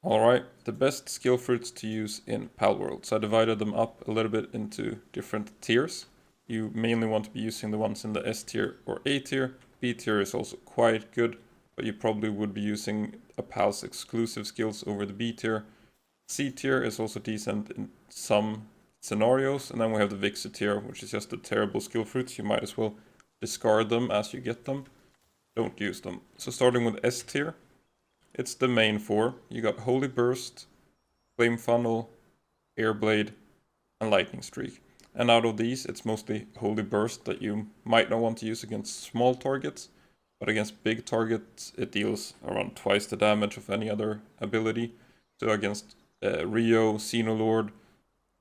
Alright, the best skill fruits to use in Palworld. So I divided them up a little bit into different tiers. You mainly want to be using the ones in the S tier or A tier. B tier is also quite good, but you probably would be using a Pal's exclusive skills over the B tier. C tier is also decent in some scenarios, and then we have the Vixie tier, which is just the terrible skill fruits. You might as well discard them as you get them. Don't use them. So starting with S tier, it's the main four. You got Holy Burst, Flame Funnel, Airblade, and Lightning Streak. And out of these, it's mostly Holy Burst that you might not want to use against small targets, but against big targets, it deals around twice the damage of any other ability. So against Rio, Xenolord,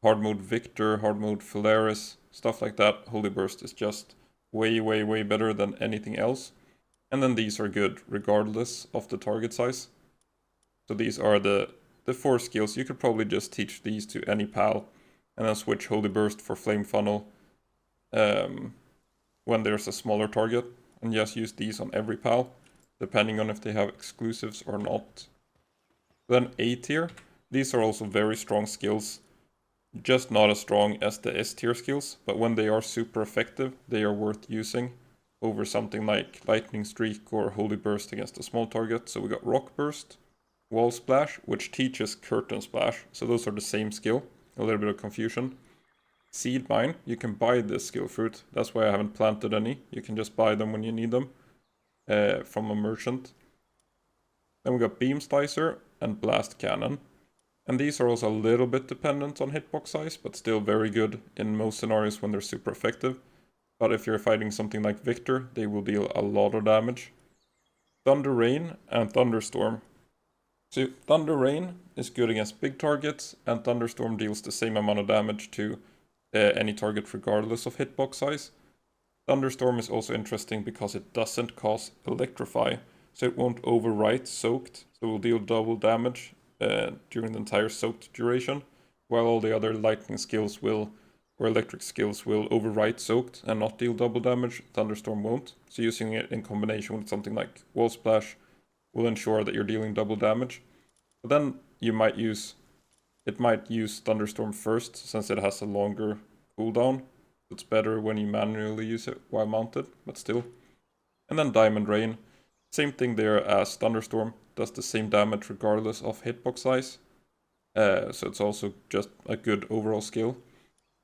Hard Mode Victor, Hard Mode Phalaris, stuff like that, Holy Burst is just way, way, way better than anything else. And then these are good regardless of the target size. So these are the four skills. You could probably just teach these to any pal and then switch Holy Burst for Flame Funnel when there's a smaller target, and just use these on every pal, depending on if they have exclusives or not. Then A tier, these are also very strong skills, just not as strong as the S tier skills, but when they are super effective, they are worth using over something like Lightning Streak or Holy Burst against a small target. So we got Rock Burst, Wall Splash, which teaches Curtain Splash, so those are the same skill, a little bit of confusion. Seed Mine, you can buy this skill fruit, that's why I haven't planted any, you can just buy them when you need them from a merchant. Then we got Beam Slicer and Blast Cannon, and these are also a little bit dependent on hitbox size, but still very good in most scenarios when they're super effective. But if you're fighting something like Victor, they will deal a lot of damage. Thunder Rain and Thunderstorm. So Thunder Rain is good against big targets, and Thunderstorm deals the same amount of damage to any target regardless of hitbox size. Thunderstorm is also interesting because it doesn't cause Electrify, so it won't overwrite Soaked, so it will deal double damage during the entire Soaked duration, while all the other lightning skills will, or electric skills will overwrite Soaked and not deal double damage. Thunderstorm won't, so using it in combination with something like Wall Splash will ensure that you're dealing double damage. But then you might use, it might use Thunderstorm first, since it has a longer cooldown. It's better when you manually use it while mounted, but still. And then Diamond Rain, same thing there as Thunderstorm, does the same damage regardless of hitbox size. So it's also just a good overall skill.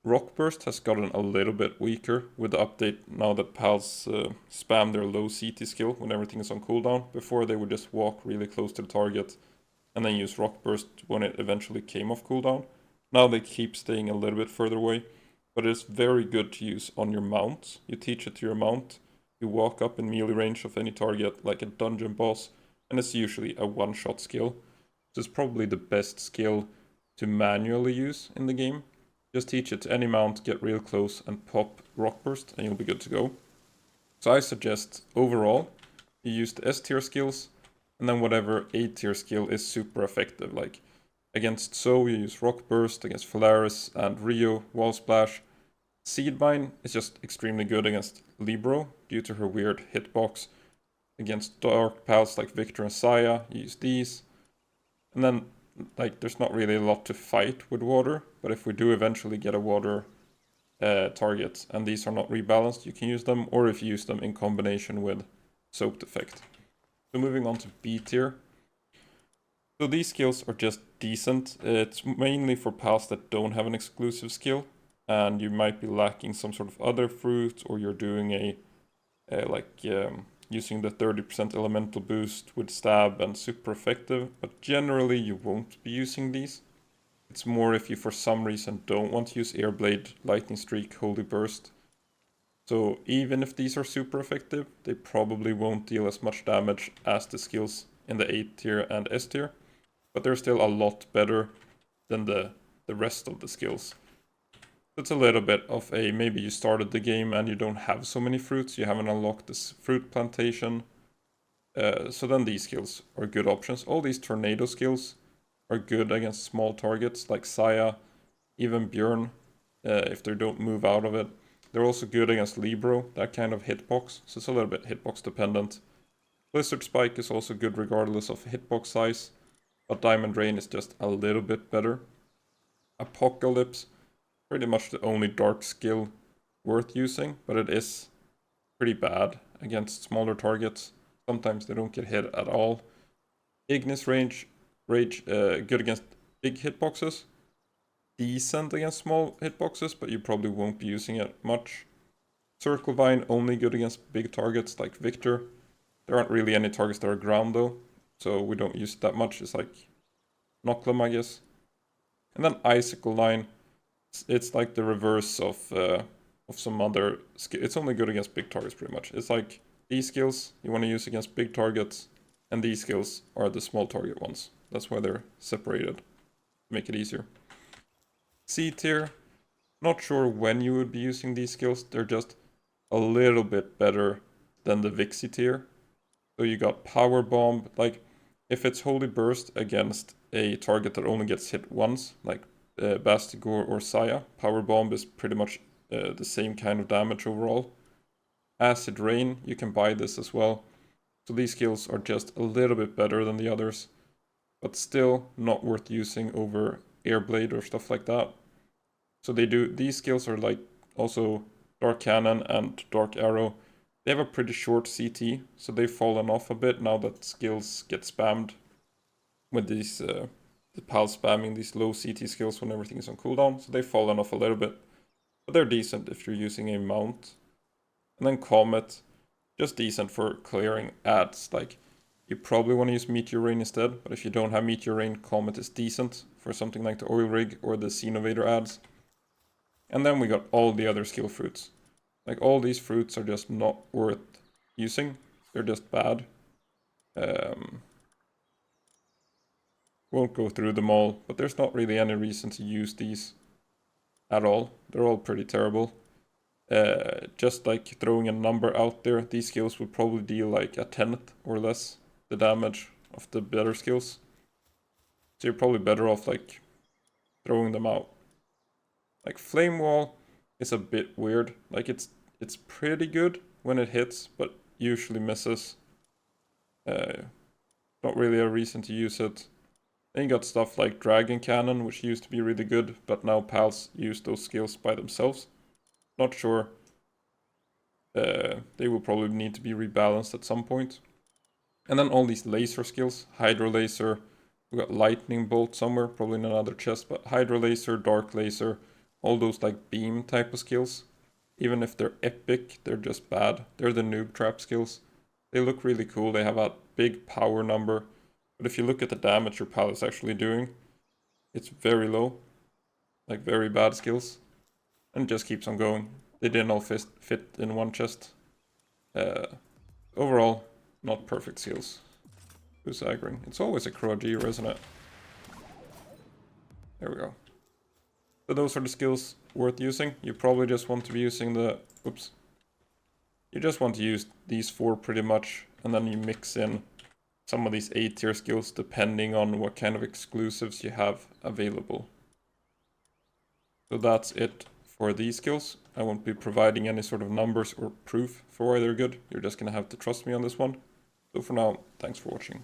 Rock Burst has gotten a little bit weaker with the update now that pals spam their low CT skill when everything is on cooldown. Before they would just walk really close to the target and then use Rock Burst when it eventually came off cooldown. Now they keep staying a little bit further away, but it's very good to use on your mount. You teach it to your mount, you walk up in melee range of any target like a dungeon boss, and it's usually a one-shot skill. So it's probably the best skill to manually use in the game. Just teach it to any mount, get real close, and pop Rock Burst, and you'll be good to go. So I suggest, overall, you use the S tier skills, and then whatever A tier skill is super effective. Like, against So, you use Rock Burst, against Phalaris and Rio, Wall Splash. Seed Mine is just extremely good against Libro, due to her weird hitbox. Against Dark Pals like Victor and Saya, you use these. And then like there's not really a lot to fight with water, but if we do eventually get a water target and these are not rebalanced, you can use them, or if you use them in combination with Soaked effect. So moving on to B tier. So these skills are just decent. It's mainly for pals that don't have an exclusive skill, and you might be lacking some sort of other fruit, or you're doing using the 30% elemental boost with stab and super effective, but generally you won't be using these. It's more if you for some reason don't want to use Airblade, Lightning Streak, Holy Burst. So even if these are super effective, they probably won't deal as much damage as the skills in the A tier and S tier, but they're still a lot better than the rest of the skills. It's a little bit of a, maybe you started the game and you don't have so many fruits, you haven't unlocked this fruit plantation. So then these skills are good options. All these tornado skills are good against small targets like Saya, even Björn, if they don't move out of it. They're also good against Libro, that kind of hitbox, so it's a little bit hitbox dependent. Blizzard Spike is also good regardless of hitbox size. but Diamond Rain is just a little bit better. Apocalypse, pretty much the only dark skill worth using, but it is pretty bad against smaller targets. Sometimes they don't get hit at all. Ignis Rage, good against big hitboxes. Decent against small hitboxes, but you probably won't be using it much. Circle Vine, only good against big targets like Victor. There aren't really any targets that are ground though, so we don't use it that much. It's like Knocklam, I guess. And then Icicle Line, it's like the reverse of some other skill. It's only good against big targets pretty much. It's like these skills you want to use against big targets, and these skills are the small target ones. That's why they're separated, to make it easier. C tier, not sure when you would be using these skills. They're just a little bit better than the Vixie tier. So you got Power Bomb, like if it's Holy Burst against a target that only gets hit once, like Bastigor or Saya, Power Bomb is pretty much the same kind of damage overall. Acid Rain, you can buy this as well. So these skills are just a little bit better than the others, but still not worth using over Airblade or stuff like that. So these skills are like also Dark Cannon and Dark Arrow. They have a pretty short CT, so they've fallen off a bit now that skills get spammed with these the pal spamming these low CT skills when everything is on cooldown. So they've fallen off a little bit, but they're decent if you're using a mount. And then Comet, just decent for clearing ads. Like you probably want to use Meteor Rain instead, but if you don't have Meteor Rain, Comet is decent for something like the Oil Rig or the Xenovator ads. And then we got all the other skill fruits. Like all these fruits are just not worth using. They're just bad. Won't go through them all, but there's not really any reason to use these at all. They're all pretty terrible. Just like throwing a number out there, these skills would probably deal like a 10th or less the damage of the better skills. So you're probably better off like throwing them out. Like Flame Wall is a bit weird. Like it's pretty good when it hits, but usually misses. Not really a reason to use it. Then you got stuff like Dragon Cannon, which used to be really good, but now pals use those skills by themselves. Not sure. They will probably need to be rebalanced at some point. And then all these laser skills. Hydro Laser. We got Lightning Bolt somewhere, probably in another chest, but Hydro Laser, Dark Laser, all those like beam type of skills. Even if they're epic, they're just bad. They're the noob trap skills. They look really cool. They have a big power number. But if you look at the damage your pal is actually doing, it's very low. Like very bad skills. And it just keeps on going. They didn't all fit in one chest. Overall, not perfect skills. Who's aggroing? It's always a Croagir, isn't it? There we go. So those are the skills worth using. You probably just want to be using the... Oops. You just want to use these 4 pretty much. And then you mix in some of these A tier skills depending on what kind of exclusives you have available. So that's it for these skills. I won't be providing any sort of numbers or proof for why they're good. You're just gonna have to trust me on this one. So for now, thanks for watching.